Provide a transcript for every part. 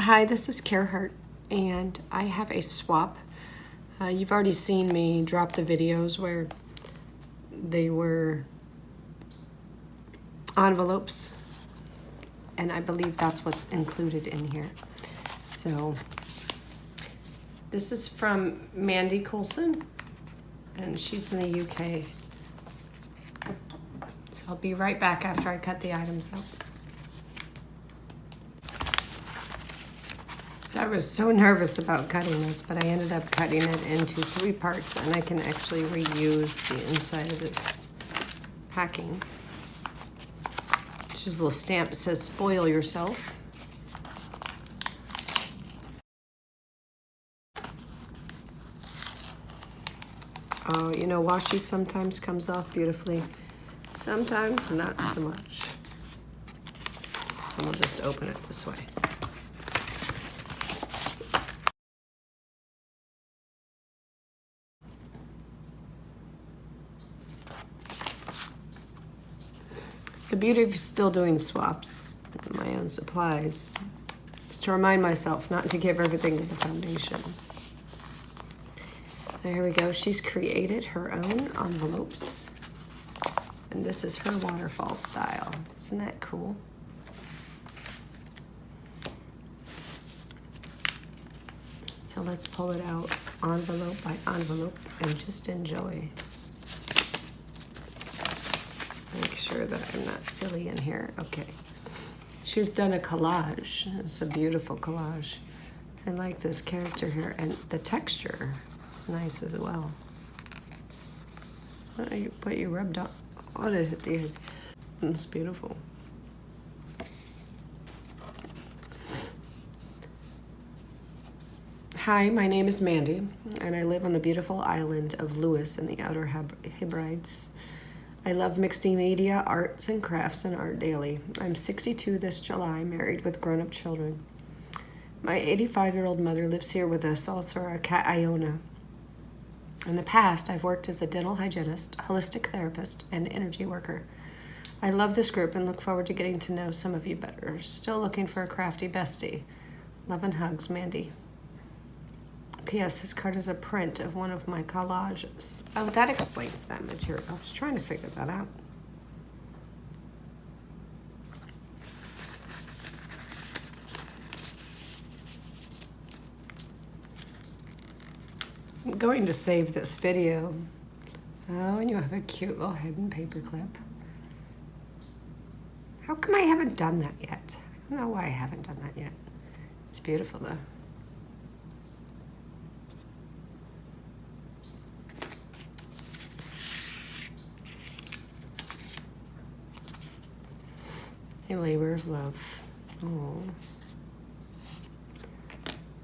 Hi, this is Hart, and I have a swap. You've already seen me drop the videos where they were envelopes, and I believe that's what's included in here. So this is from Mandy Coulson, and she's in the UK. So I'll be right back after I cut the items out. So I was so nervous about cutting this, but I ended up cutting it into 3 parts, and I can actually reuse the inside of this packing. Just a little stamp that says "Spoil Yourself." Oh, you know, washi sometimes comes off beautifully, sometimes not so much. So we'll just open it this way. The beauty of still doing swaps with my own supplies is to remind myself not to give everything to the foundation. There we go. She's created her own envelopes. And this is her waterfall style. Isn't that cool? So let's pull it out envelope by envelope and just enjoy. Make sure that I'm not silly in here. Okay. She's done a collage. It's a beautiful collage. I like this character here, and the texture is nice as well. What you rubbed on it at the end. It's beautiful. Hi, my name is Mandy, and I live on the beautiful island of Lewis in the Outer Hebrides. I love mixed media, arts and crafts, and art daily. I'm 62 this July, married with grown-up children. My 85-year-old mother lives here with us, also our cat Iona. In the past, I've worked as a dental hygienist, holistic therapist, and energy worker. I love this group and look forward to getting to know some of you better. Still looking for a crafty bestie. Love and hugs, Mandy. P.S. This card is a print of one of my collages. Oh, that explains that material. I was trying to figure that out. I'm going to save this video. Oh, and you have a cute little hidden paper clip. How come I haven't done that yet? I don't know why I haven't done that yet. It's beautiful, though. A labor of love. Oh.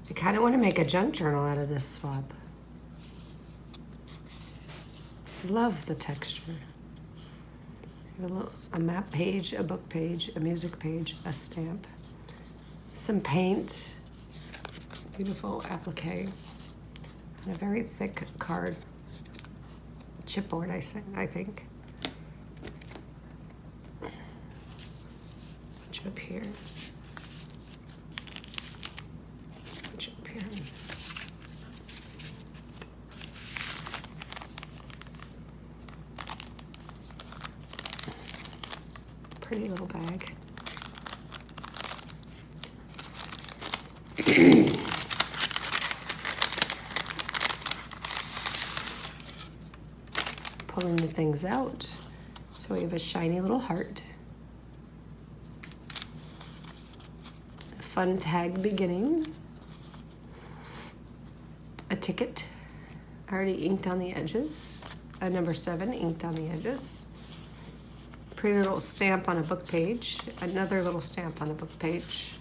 I kind of want to make a junk journal out of this swap. I love the texture. A map page, a book page, a music page, a stamp, some paint, beautiful applique, and a very thick card. Chipboard, I think. Up here. Up here. Pretty little bag. Pulling the things out. So we have a shiny little heart. Fun tag beginning. A ticket, already inked on the edges. A number 7 inked on the edges. Pretty little stamp on a book page. Another little stamp on a book page.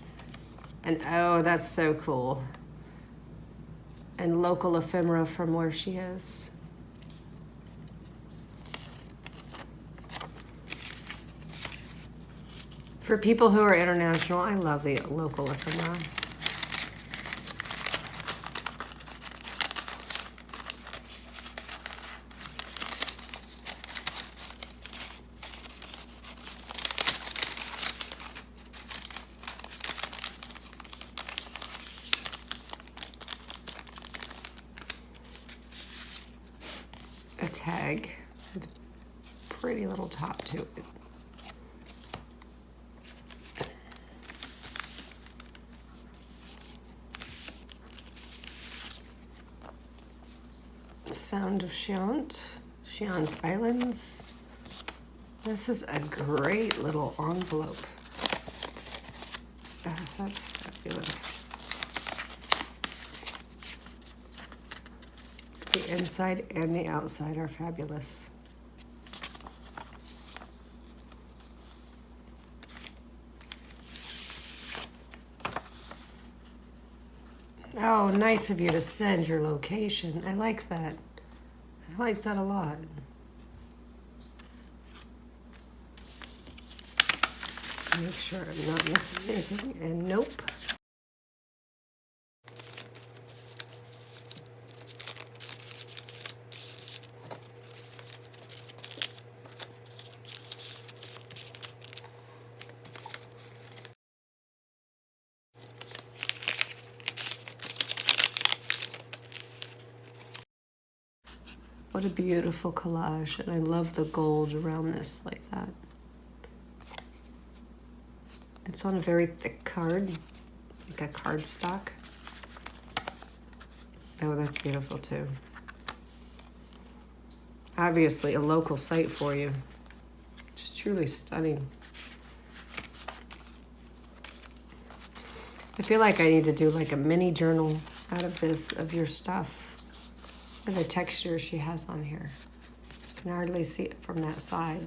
And oh, that's so cool. And local ephemera from where she is. For people who are international, I love the local ephemera. tag with a pretty little top to it. Sound of Chiant Islands. This is a great little envelope. Oh, that's fabulous. The inside and the outside are fabulous. Oh, nice of you to send your location. I like that. I like that a lot. Make sure I'm not missing anything. And nope. What a beautiful collage, and I love the gold around this like that. It's on a very thick card, like a cardstock. Oh, that's beautiful too. Obviously a local site for you. Just truly stunning. I feel like I need to do like a mini journal out of this, of your stuff. And the texture she has on here. You can hardly see it from that side.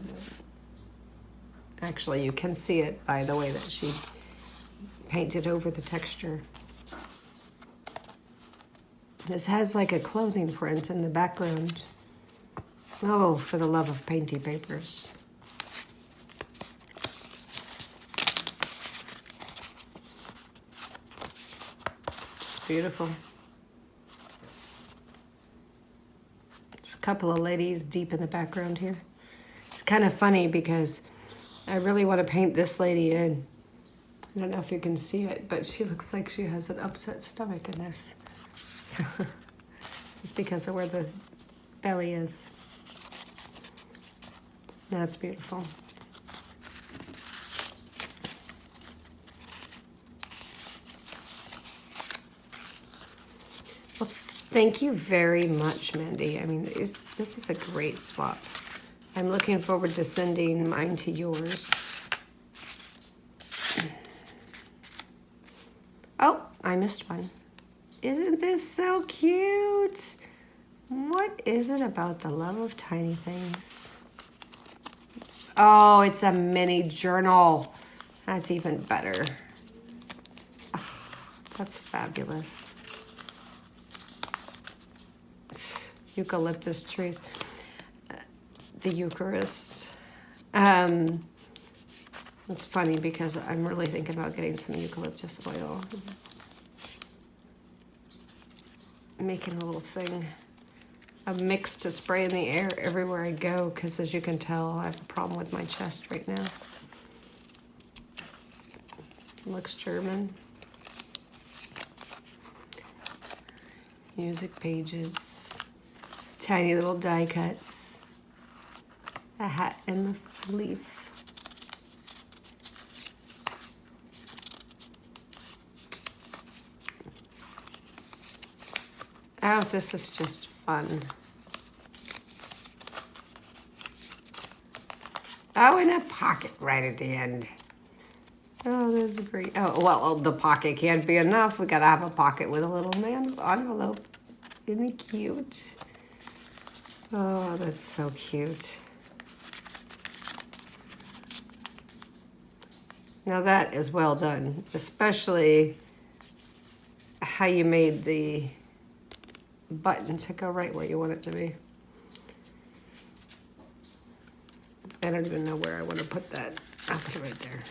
Actually, you can see it by the way that she painted over the texture. This has like a clothing print in the background. Oh, for the love of painty papers. It's beautiful. Couple of ladies deep in the background here. It's kind of funny because I really want to paint this lady in. I don't know if you can see it, but she looks like she has an upset stomach in this. Just because of where the belly is. That's beautiful. Thank you very much, Mandy. I mean, this is a great swap. I'm looking forward to sending mine to yours. Oh, I missed one. Isn't this so cute? What is it about the love of tiny things? Oh, it's a mini journal. That's even better. Oh, that's fabulous. Eucalyptus trees, the Eucharist. It's funny because I'm really thinking about getting some eucalyptus oil. Making a little thing, a mix to spray in the air everywhere I go, because as you can tell, I have a problem with my chest right now. Looks German. Music pages. Tiny little die cuts, a hat and the leaf. Oh, this is just fun. Oh, and a pocket right at the end. Oh, there's a great, oh, well, the pocket can't be enough. We gotta have a pocket with a little envelope. Isn't it cute? Oh, that's so cute. Now that is well done, especially how you made the button to go right where you want it to be. I don't even know where I want to put that. I'll put it right there.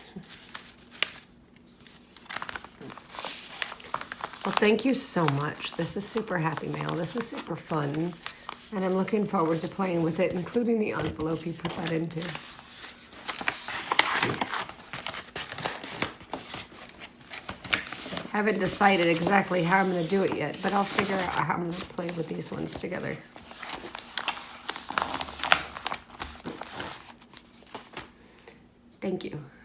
Well, thank you so much. This is super happy mail. This is super fun. And I'm looking forward to playing with it, including the envelope you put that into. Haven't decided exactly how I'm going to do it yet, but I'll figure out how I'm going to play with these ones together. Thank you.